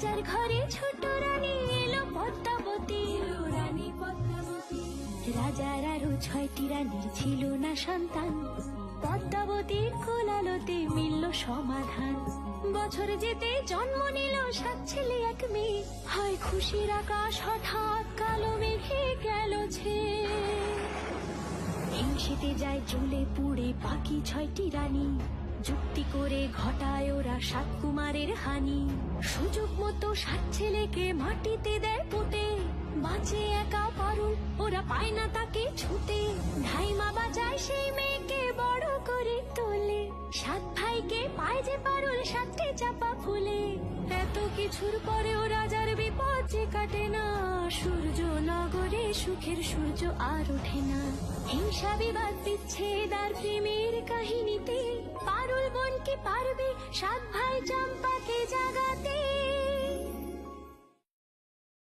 রাজার ঘরে ছোট রানী এলো পদ্মাবতী, রানী পদ্মাবতী। রাজার আরো 6টি রানীর ছিল না সন্তান, পদ্মাবতীর কোলালোতে মিলল সমাধান। বছর যেতে জন্ম নিল 7 ছেলে 1 মেয়ে, হয় খুশির আকাশ হঠাৎ কালো মেঘে গেল ছেয়ে। হিংসেতে যায় জ্বলে পুড়ে বাকি 6টি রানী, যুক্তি করে ঘটায় ওরা 7 কুমারের হানি। সুযোগ মতো 7 ছেলেকে মাটিতে দেয় পুঁতে, বাঁচে একা পারুল, ওরা পায় না তাকে ছুতে। ধাইমা বাজায় সেই মেয়েকে বড় করে তোলে, 7 ভাইকে পায় যে পারুল 7টে চাপা ফুলে। এত কিছুর পরেও রাজার বিপদ যে কাটে না, সূর্য নগরে সুখের সূর্য আর ওঠে না। হিংসা বিবাদ বিচ্ছেদ আর প্রেমের কাহিনীতে পারুল বোন কি পারবে 7 ভাই চম্পাকে জাগাতে।